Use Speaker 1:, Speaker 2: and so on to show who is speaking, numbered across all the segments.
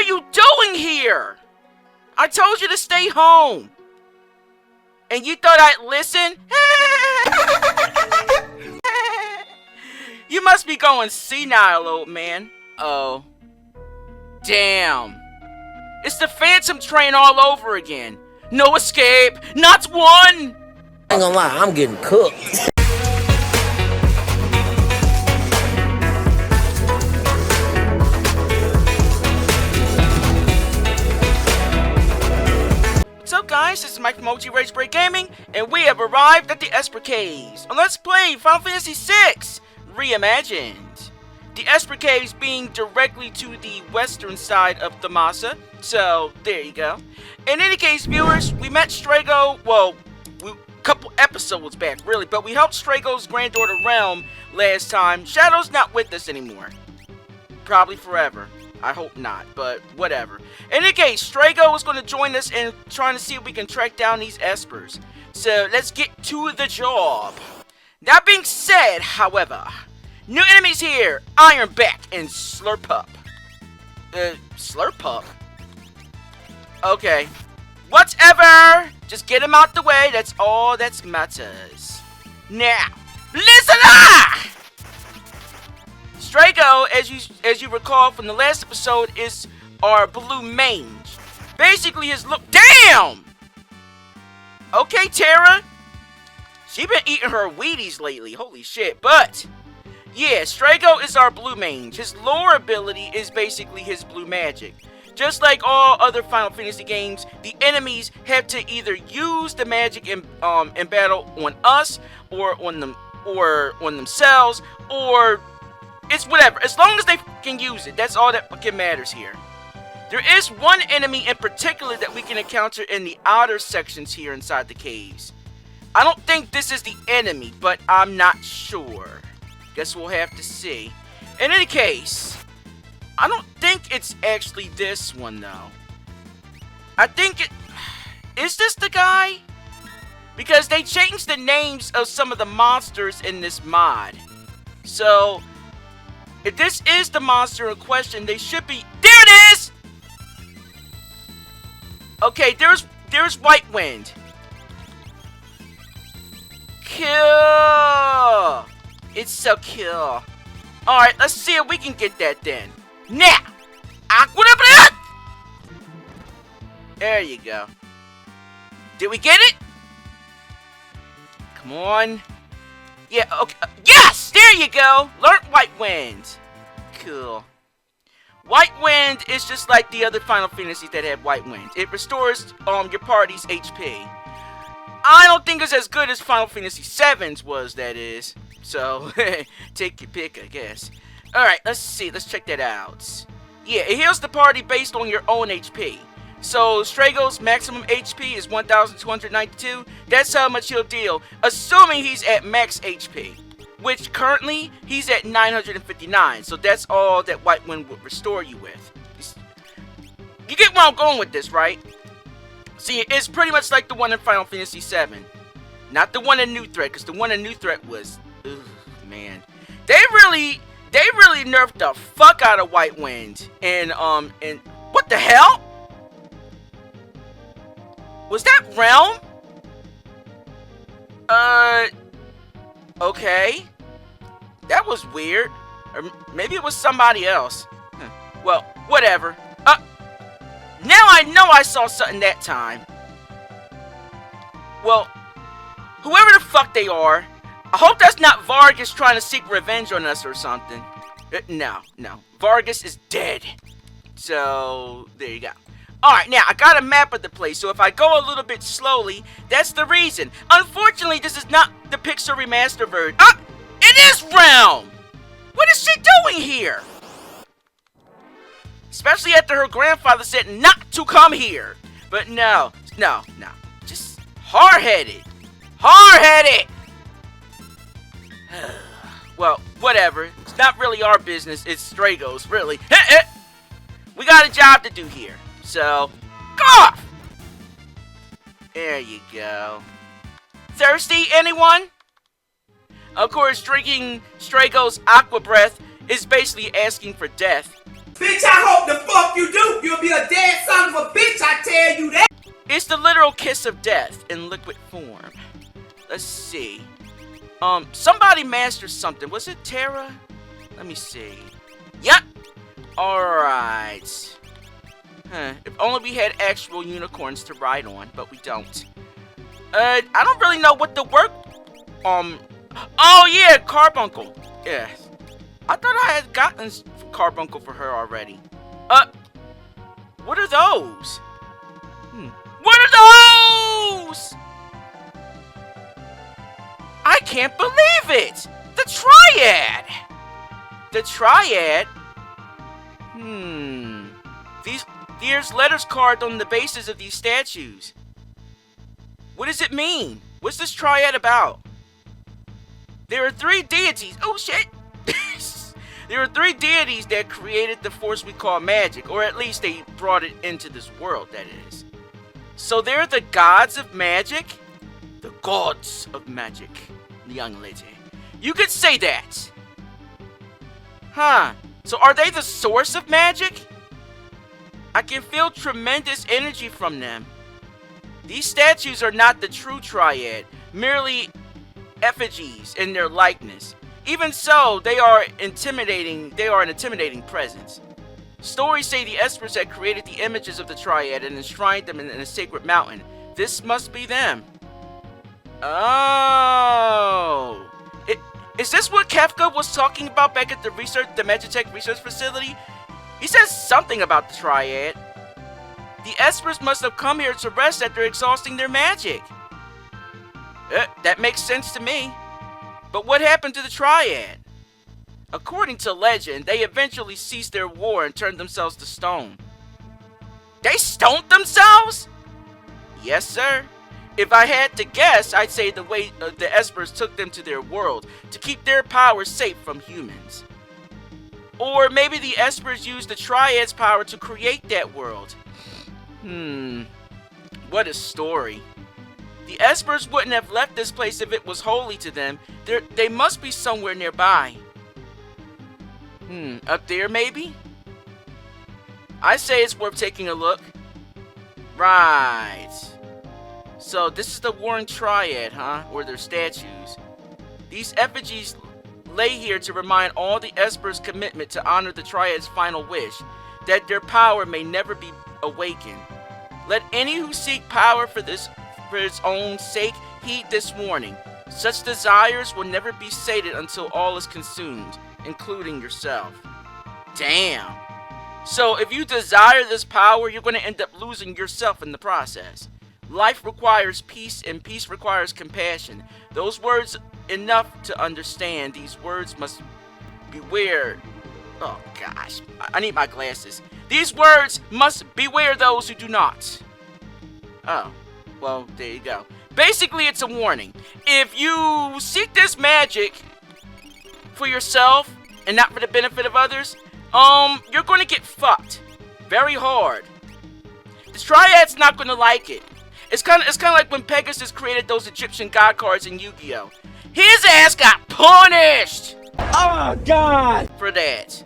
Speaker 1: you doing here? I told you to stay home. And you thought I'd listen? You must be going senile, old man. Oh. Damn. It's the Phantom train all over again. No escape. Not one.
Speaker 2: I ain't gonna lie, I'm getting cooked.
Speaker 1: What's up, guys? This is Mike from OGRagebreak Gaming, and we have arrived at the Esper Caves on Let's Play Final Fantasy VI Reimagined. The Esper Caves being directly to the western side of Thamasa, so there you go. In any case, viewers, we met Strago, well, a couple episodes back, really, but we helped Strago's granddaughter Relm last time. Shadow's not with us anymore. Probably forever. I hope not, but whatever. In any case, Strago is going to join us in trying to see if we can track down these Espers. So, let's get to the job. That being said, however, new enemies here, Ironback and Slurpup. Slurpup? Okay. Whatever! Just get him out the way, that's all that matters. Now, listen up! Strago, as you recall from the last episode, is our blue mange. Basically, his look. Damn! Okay, Terra. She been eating her Wheaties lately. Holy shit. But, yeah, Strago is our blue mange. His lore ability is basically his blue magic. Just like all other Final Fantasy games, the enemies have to either use the magic in battle on us, or on themselves, or it's whatever. As long as they can use it, that's all that fucking matters here. There is one enemy in particular that we can encounter in the outer sections here inside the caves. I don't think this is the enemy, but I'm not sure. Guess we'll have to see. In any case, I don't think it's actually this one, though. I think it... Is this the guy? Because they changed the names of some of the monsters in this mod. So, if this is the monster in question, they should be... There it is! Okay, there's White Wind. Cool! It's so cool. Alright, let's see if we can get that then. Now! Aqua. There you go. Did we get it? Come on. Yeah, okay. Yes! There you go! Learn White Wind. Cool. White Wind is just like the other Final Fantasies that have White Wind. It restores your party's HP. I don't think it's as good as Final Fantasy VII's was, that is. So, take your pick, I guess. Alright, let's see. Let's check that out. Yeah, it heals the party based on your own HP. So, Strago's maximum HP is 1,292. That's how much he'll deal, assuming he's at max HP. Which, currently, he's at 959. So, that's all that White Wind would restore you with. You get where I'm going with this, right? See, it's pretty much like the one in Final Fantasy VII. Not the one in New Threat, because the one in New Threat was... Ugh, man. They really nerfed the fuck out of White Wind. And what the hell? Was that Relm? Okay. That was weird. Or maybe it was somebody else. Well, whatever. Now I know I saw something that time. Well, whoever the fuck they are, I hope that's not Vargas trying to seek revenge on us or something. No. Vargas is dead. So, there you go. Alright, now, I got a map of the place, so if I go a little bit slowly, that's the reason. Unfortunately, this is not the Pixel Remaster version. It is Relm! What is she doing here? Especially after her grandfather said not to come here. But no. Just hard-headed. Well, whatever. It's not really our business. It's Strago's, really. We got a job to do here. So, go off! There you go. Thirsty, anyone? Of course, drinking Strago's aqua breath is basically asking for death.
Speaker 3: Bitch, I hope the fuck you do. You'll be
Speaker 1: Eternal kiss of death in liquid form. Let's see. Somebody mastered something. Was it Terra? Let me see. Yep. Alright. If only we had actual unicorns to ride on, but we don't. I don't really know what the work... Oh yeah, Carbuncle. Yeah. I thought I had gotten Carbuncle for her already. What are those? What are those? I can't believe it! The Triad! The Triad? There's letters carved on the bases of these statues. What does it mean? What's this Triad about? There are 3 deities. Oh shit! There are 3 deities that created the force we call magic, or at least they brought it into this world, that is. So they're the gods of magic? The gods of magic, young lady. You could say that. Huh. So are they the source of magic? I can feel tremendous energy from them. These statues are not the true Triad, merely effigies in their likeness. Even so, they are an intimidating presence. Stories say the Espers had created the images of the Triad and enshrined them in a sacred mountain. This must be them. Oh. Is this what Kefka was talking about back at the Magitech research facility? He says something about the Triad. The Espers must have come here to rest after exhausting their magic. That makes sense to me. But what happened to the Triad? According to legend, they eventually ceased their war and turned themselves to stone. They stoned themselves? Yes, sir. If I had to guess, I'd say the way the Espers took them to their world to keep their power safe from humans. Or maybe the Espers used the Triad's power to create that world. What a story. The Espers wouldn't have left this place if it was holy to them. They must be somewhere nearby. Up there maybe? I say it's worth taking a look. Right. So this is the Warring Triad, huh? Or their statues. These effigies lay here to remind all the Espers' commitment to honor the Triad's final wish, that their power may never be awakened. Let any who seek power for its own sake heed this warning. Such desires will never be sated until all is consumed, including yourself. Damn. So if you desire this power, you're going to end up losing yourself in the process. Life requires peace, and peace requires compassion. Those words enough to understand. These words must beware. Oh gosh, I need my glasses. These words must beware those who do not. Oh, well, there you go. Basically, it's a warning. If you seek this magic for yourself and not for the benefit of others, you're going to get fucked very hard. The Triad's not going to like it. It's kind of like when Pegasus created those Egyptian god cards in Yu-Gi-Oh! His ass got punished!
Speaker 2: Oh, God!
Speaker 1: For that.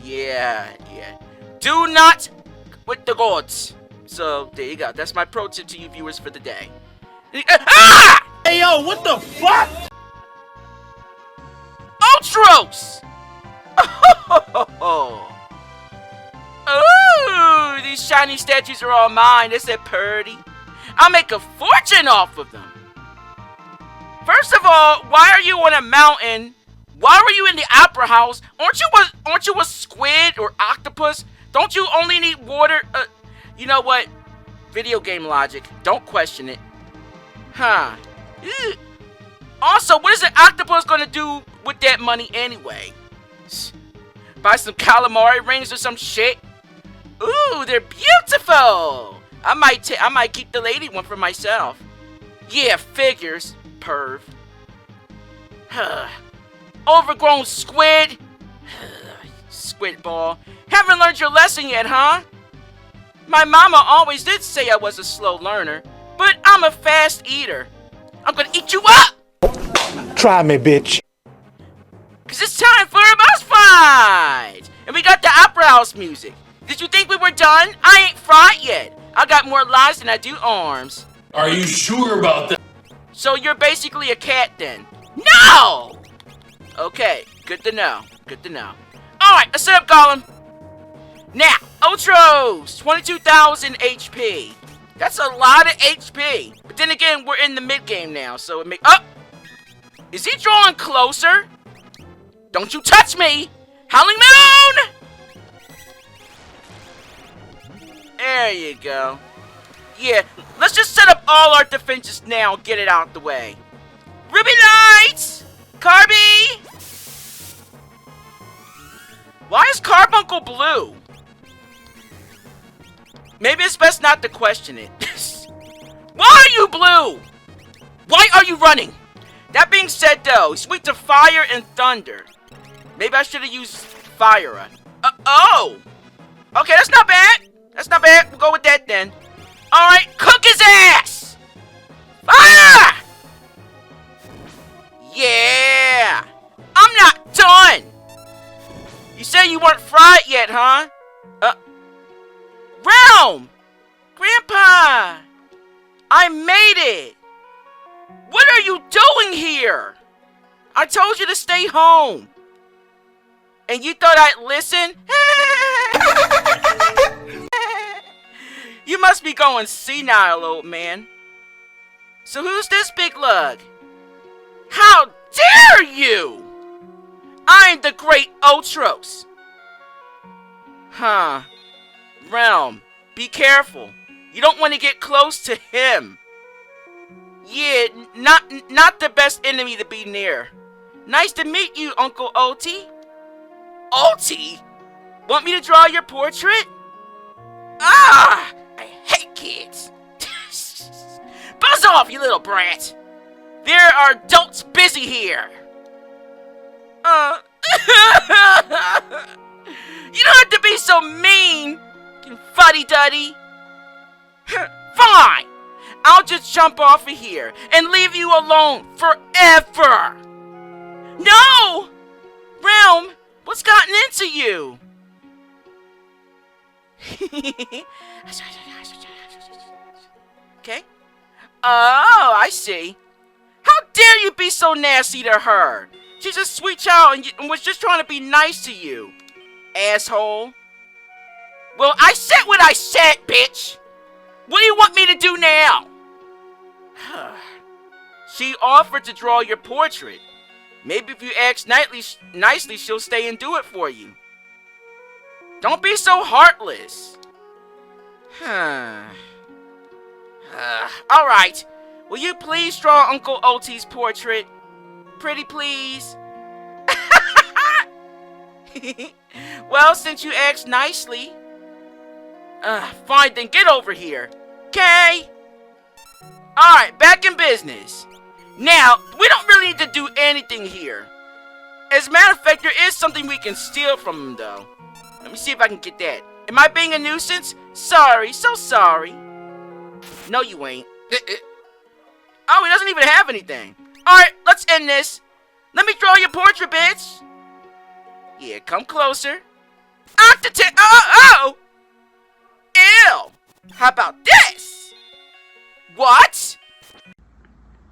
Speaker 1: Yeah. Do not with the gods. So, there you go. That's my pro tip to you viewers for the day. Ah!
Speaker 2: Hey, yo, what the fuck?
Speaker 1: Ultros! Ooh, these shiny statues are all mine. They said purdy. I'll make a fortune off of them. First of all, why are you on a mountain? Why were you in the opera house? Aren't you a squid or octopus? Don't you only need water? You know what? Video game logic. Don't question it. Huh. Ew. Also, what is an octopus gonna do with that money anyway? Buy some calamari rings or some shit? Ooh, they're beautiful! I might keep the lady one for myself. Yeah, figures, perv. Overgrown squid. Squid ball. Haven't learned your lesson yet, huh? My mama always did say I was a slow learner, but I'm a fast eater. I'm gonna eat you up!
Speaker 3: Try me, bitch.
Speaker 1: Cause it's time for a boss fight! And we got the opera house music. Did you think we were done? I ain't fried yet. I got more lives than I do arms.
Speaker 2: Are you sure about that?
Speaker 1: So you're basically a cat then? No! Okay, good to know. Good to know. Alright, let's set up Golem. Now, Ultros, 22,000 HP. That's a lot of HP. But then again, we're in the mid-game now, so it makes... Oh! Is he drawing closer? Don't you touch me! Howling Moon! There you go. Yeah, let's just set up all our defenses now and get it out the way. Ruby Lights! Carby! Why is Carbuncle blue? Maybe it's best not to question it. Why are you blue? Why are you running? That being said, though, he's weak to fire and thunder. Maybe I should have used fire. Oh! Okay, that's not bad. That's not bad. We'll go with that then. Alright, cook his ass! Ah! Yeah! I'm not done! You say you weren't fried yet, huh? Relm! Grandpa! I made it! What are you doing here? I told you to stay home. And you thought I'd listen? You must be going senile, old man. So who's this big lug? How dare you! I'm the great Ultros. Huh. Relm, be careful. You don't want to get close to him. Yeah, not the best enemy to be near. Nice to meet you, Uncle Ulty. Ulty? Want me to draw your portrait? Ah! I hate kids. Buzz off, you little brat. There are adults busy here. You don't have to be so mean, you fuddy-duddy. Fine. I'll just jump off of here and leave you alone forever. No! Relm, what's gotten into you? Okay. Oh, I see. How dare you be so nasty to her? She's a sweet child and was just trying to be nice to you. Asshole. Well, I said what I said, bitch. What do you want me to do now? She offered to draw your portrait. Maybe if you ask nicely, she'll stay and do it for you. Don't be so heartless. Alright. Will you please draw Uncle Ulty's portrait? Pretty please. Well, since you asked nicely. Fine, then get over here. Okay? Alright, back in business. Now, we don't really need to do anything here. As a matter of fact, there is something we can steal from him, though. Let me see if I can get that. Am I being a nuisance? Sorry, so sorry. No, you ain't. Oh, he doesn't even have anything. Alright, let's end this. Let me draw your portrait, bitch. Yeah, come closer. Oh! Ew! How about this? What?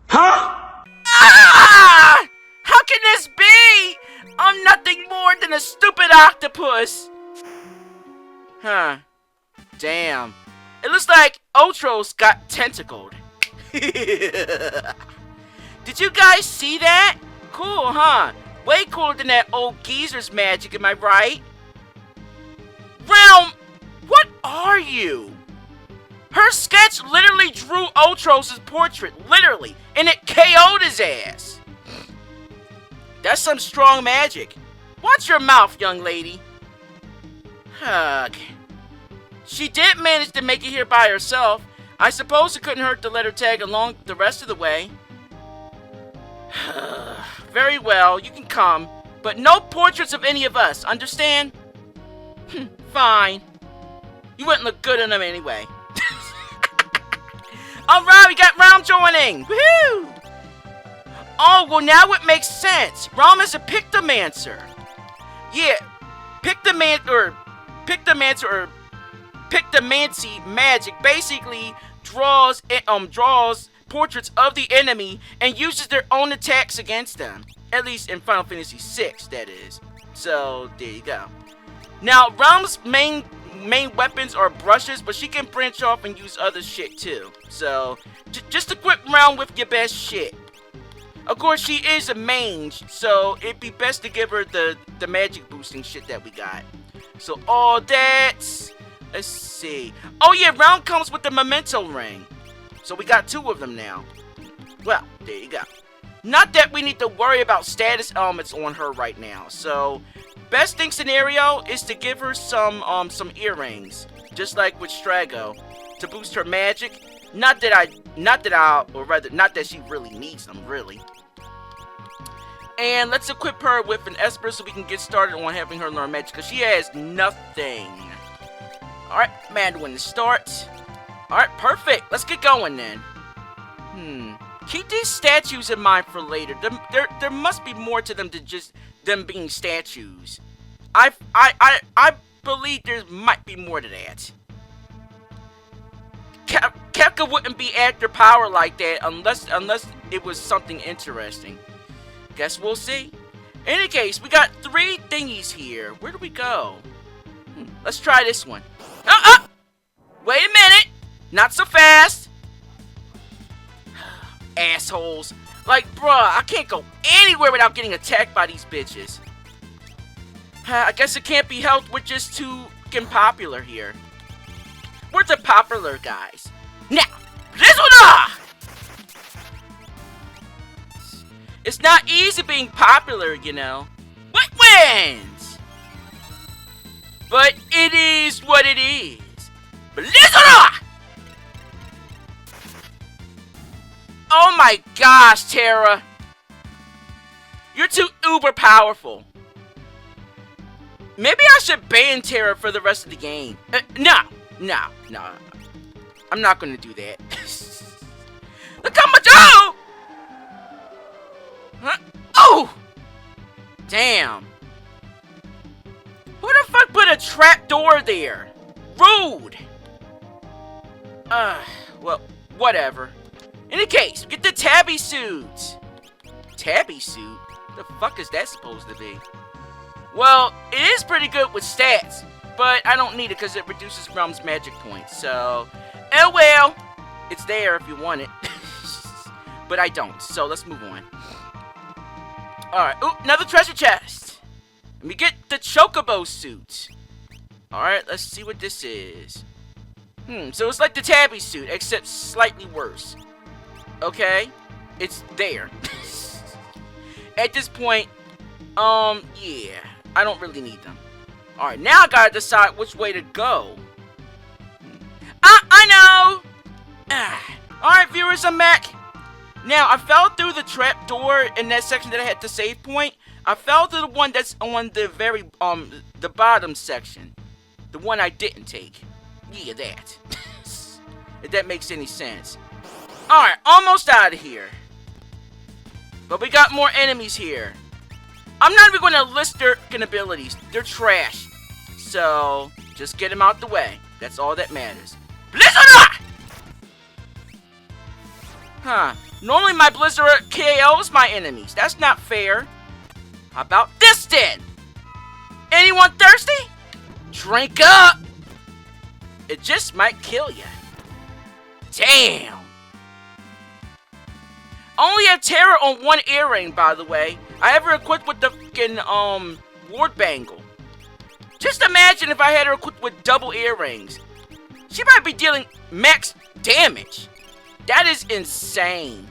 Speaker 2: Huh?
Speaker 1: Ah! How can this be? I'm nothing more than a stupid octopus. Huh. Damn. It looks like Ultros got tentacled. Did you guys see that? Cool, huh? Way cooler than that old geezer's magic, am I right? Relm, what are you? Her sketch literally drew Ultros' portrait, literally, and it KO'd his ass. That's some strong magic. Watch your mouth, young lady. Ugh. She did manage to make it here by herself. I suppose it couldn't hurt to let her tag along the rest of the way. Very well, you can come, but no portraits of any of us, understand? Fine. You wouldn't look good in them anyway. Alright, we got Relm joining! Woohoo! Oh, well now it makes sense. Relm is a Pictomancer. Yeah, Pictomancer, Pictomancy magic basically draws portraits of the enemy and uses their own attacks against them. At least in Final Fantasy VI, that is. So there you go. Now, Relm's main weapons are brushes, but she can branch off and use other shit too. So just equip Relm with your best shit. Of course, she is a mage, so it'd be best to give her the magic boosting shit that we got. So all that, let's see. Oh yeah, Relm comes with the memento ring. So we got 2 of them now. Well, there you go. Not that we need to worry about status elements on her right now. So best thing scenario is to give her some earrings, just like with Strago, to boost her magic. Not that she really needs them, really. And let's equip her with an Esper so we can get started on having her learn magic, because she has nothing. Alright, Mandarin to start. Alright, perfect. Let's get going then. Keep these statues in mind for later. There must be more to them than just them being statues. I believe there might be more to that. Kefka wouldn't be after power like that unless it was something interesting. Guess we'll see. In any case, we got 3 thingies here. Where do we go? Let's try this one. Wait a minute. Not so fast. Assholes. Like, bruh, I can't go anywhere without getting attacked by these bitches. I guess it can't be helped. We're just too fucking popular here. We're the popular guys. Now, Rizuna! It's not easy being popular, you know. What wins? But it is what it is. Blizzard! Oh my gosh, Terra. You're too uber powerful. Maybe I should ban Terra for the rest of the game. No. I'm not gonna do that. Look how much. Oh! Huh? Oh! Damn. Who the fuck put a trap door there? Rude. Well, whatever. In any case, get the tabby suit. Tabby suit? The fuck is that supposed to be? Well, it is pretty good with stats, but I don't need it because it reduces Relm's magic points. So, oh well, it's there if you want it. But I don't, so let's move on. Alright, ooh, another treasure chest. Let me get the chocobo suit. Alright, let's see what this is. So it's like the tabby suit, except slightly worse. Okay, it's there. At this point, yeah, I don't really need them. Alright, now I gotta decide which way to go. I know! Alright, viewers, I'm back. Now, I fell through the trap door in that section that I had the save point. I fell to the one that's on the very, the bottom section. The one I didn't take. Yeah, that. If that makes any sense. Alright, almost out of here. But we got more enemies here. I'm not even going to list their abilities. They're trash. So, just get them out the way. That's all that matters. Blizzard! Huh. Normally my Blizzard KOs my enemies. That's not fair. How about this then? Anyone thirsty? Drink up! It just might kill you. Damn. I only have Terra on 1 earring, by the way. I have her equipped with the fucking, ward bangle. Just imagine if I had her equipped with double earrings. She might be dealing max damage. That is insane.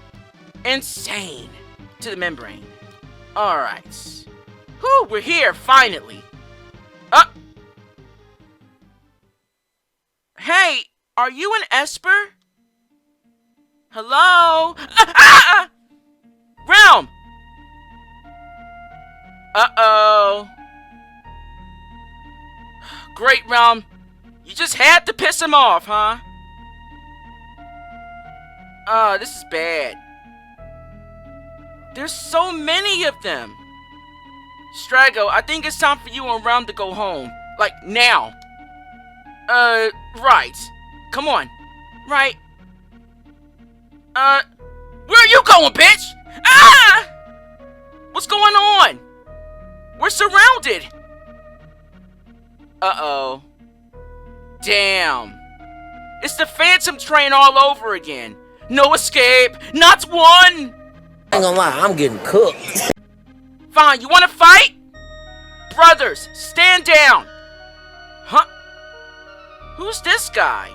Speaker 1: Insane. To the membrane. Alright. Whew, we're here, finally. Hey, are you an Esper? Hello? Relm! Uh-oh. Great, Relm. You just had to piss him off, huh? This is bad. There's so many of them. Strago, I think it's time for you and Relm to go home. Like, now. Right. Come on. Right. Where are you going, bitch? Ah! What's going on? We're surrounded. Uh-oh. Damn. It's the Phantom train all over again. No escape. Not one.
Speaker 3: I ain't gonna lie, I'm getting cooked.
Speaker 1: Fine, you wanna fight? Brothers, stand down. Huh? Who's this guy?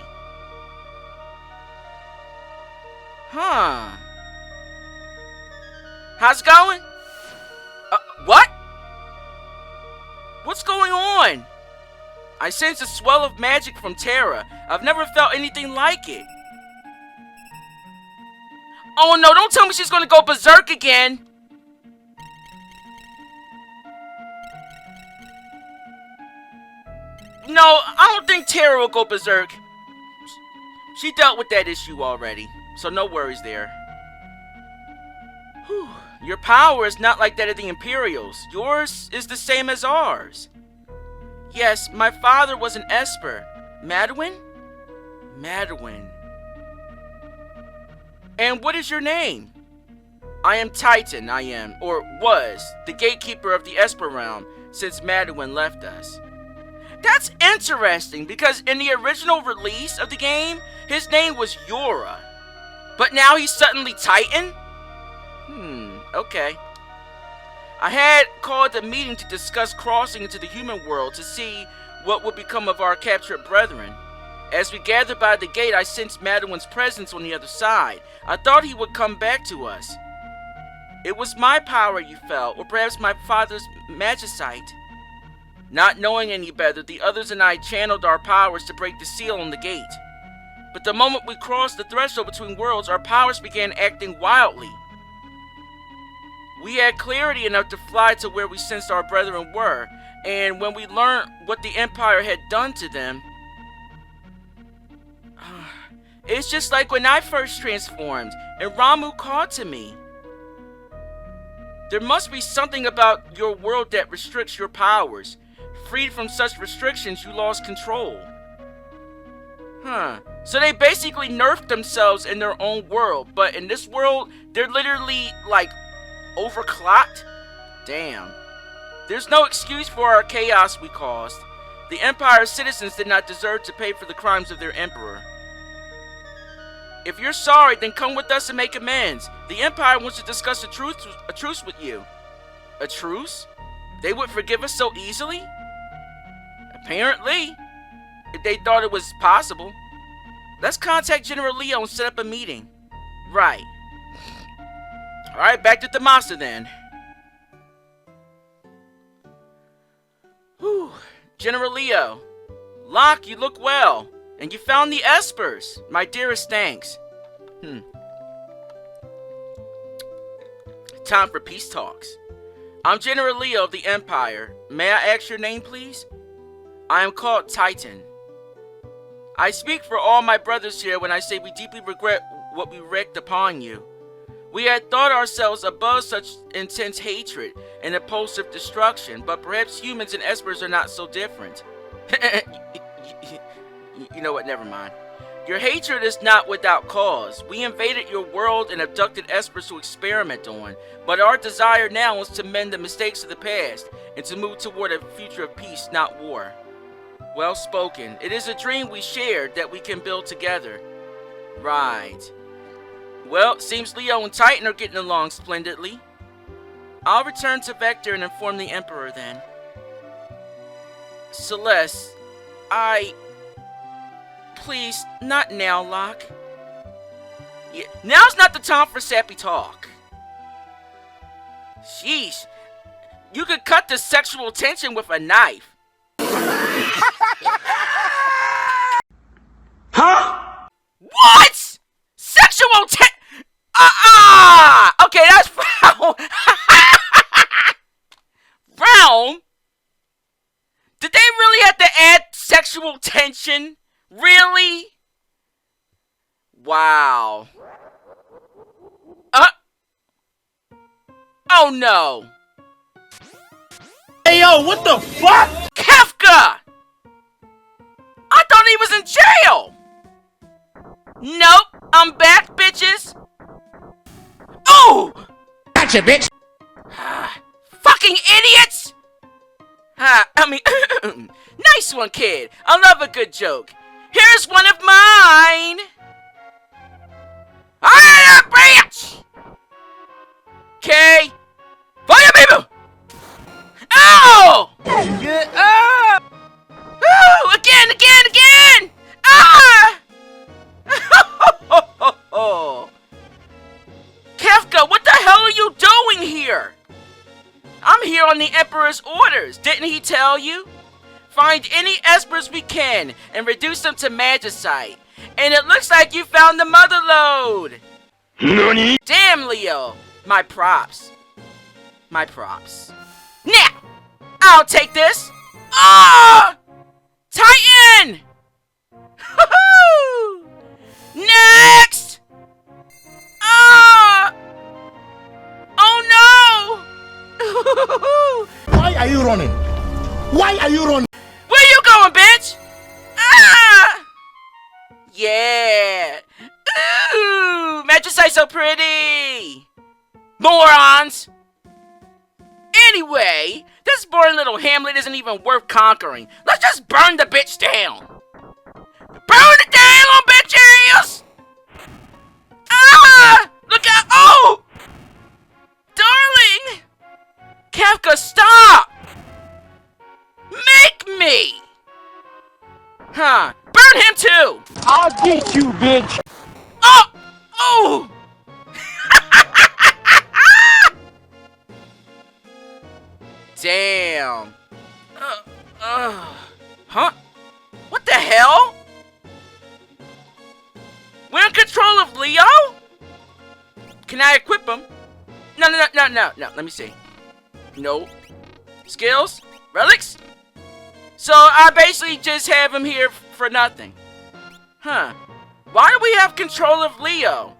Speaker 1: Huh. How's it going? What? What's going on? I sense a swell of magic from Terra. I've never felt anything like it. Oh no, don't tell me she's gonna go berserk again. No, I don't think Terra will go berserk. She dealt with that issue already, so no worries there. Whew. Your power is not like that of the Imperials. Yours is the same as ours. Yes, my father was an Esper. Madwin? Madwin. And what is your name? I am Titan, or was, the Gatekeeper of the Esper realm since Madwin left us. That's interesting, because in the original release of the game, his name was Yura. But now he's suddenly Titan? Okay. I had called a meeting to discuss crossing into the human world to see what would become of our captured brethren. As we gathered by the gate, I sensed Madwin's presence on the other side. I thought he would come back to us. It was my power you felt, or perhaps my father's magicite. Not knowing any better, the others and I channeled our powers to break the seal on the gate. But the moment we crossed the threshold between worlds, our powers began acting wildly. We had clarity enough to fly to where we sensed our brethren were, and when we learned what the Empire had done to them, it's just like when I first transformed and Ramu called to me. There must be something about your world that restricts your powers. Freed from such restrictions, you lost control. So they basically nerfed themselves in their own world, but in this world, they're literally, like, overclocked? Damn. There's no excuse for our chaos we caused. The Empire's citizens did not deserve to pay for the crimes of their emperor. If you're sorry, then come with us and make amends. The Empire wants to discuss a truce with you. A truce? They would forgive us so easily? Apparently. If they thought it was possible. Let's contact General Leo and set up a meeting. Right. Alright, back to Thamasa then. Whew. General Leo. Locke, you look well. And you found the Espers. My dearest thanks. Time for peace talks. I'm General Leo of the Empire. May I ask your name, please? I am called Titan. I speak for all my brothers here when I say we deeply regret what we wreaked upon you. We had thought ourselves above such intense hatred and impulsive destruction, but perhaps humans and Espers are not so different. You know what, never mind. Your hatred is not without cause. We invaded your world and abducted Espers to experiment on, but our desire now is to mend the mistakes of the past and to move toward a future of peace, not war. Well spoken. It is a dream we shared that we can build together. Right. Well, seems Leo and Titan are getting along splendidly. I'll return to Vector and inform the Emperor then. Celeste, Please, not now, Locke. Yeah, now's not the time for sappy talk. Sheesh. You could cut the sexual tension with a knife.
Speaker 2: Huh?
Speaker 1: What? Sexual Okay, that's foul. Realm? Did they really have to add sexual tension? Really? Wow. Oh no.
Speaker 2: Hey yo, what the fuck?
Speaker 1: Kefka! I thought he was in jail! Nope, I'm back, bitches! Oh!
Speaker 3: Gotcha, bitch!
Speaker 1: Fucking idiots! Nice one, kid. I love a good joke. Here's one of mine! Ah, branch! Okay. Fire people! Ow! Get up! Oh, again! Ah! Kefka, what the hell are you doing here? I'm here on the Emperor's orders. Didn't he tell you? Find any Espers we can and reduce them to magicite. And it looks like you found the mother lode.
Speaker 2: NANI?
Speaker 1: Damn, Leo. My props. Now, I'll take this. Ah! Titan! Next! Ah! Oh no!
Speaker 4: Why are you running? Why are you running?
Speaker 1: Where you going, bitch? Ah! Yeah. Ooh, magicite so pretty. Morons. Anyway, this boring little hamlet isn't even worth conquering. Let's just burn the bitch down. Burn it down, bitch ass! Ah! Look out! Oh! Darling! Kefka, stop! Make me! Huh. Burn him too!
Speaker 4: I'll get you, bitch!
Speaker 1: Oh! Oh! Damn. Huh? What the hell? We're in control of Leo? Can I equip him? No. Let me see. No. Skills? Relics? So I basically just have him here for nothing. Huh. Why do we have control of Leo?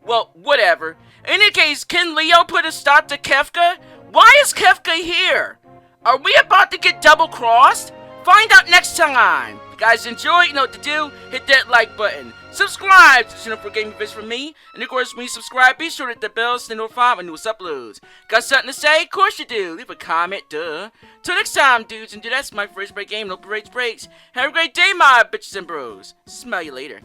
Speaker 1: Well, whatever. In any case, can Leo put a stop to Kefka? Why is Kefka here? Are we about to get double-crossed? Find out next time. If you guys enjoy, you know what to do. Hit that like button. Subscribe to the channel for gaming videos from me. And of course, when you subscribe, be sure to hit the bell so you notify when newest uploads. Got something to say? Of course you do. Leave a comment, duh. Till next time, dudes and dudettes, my first break game, no breaks. Have a great day, my bitches and bros. Smell you later.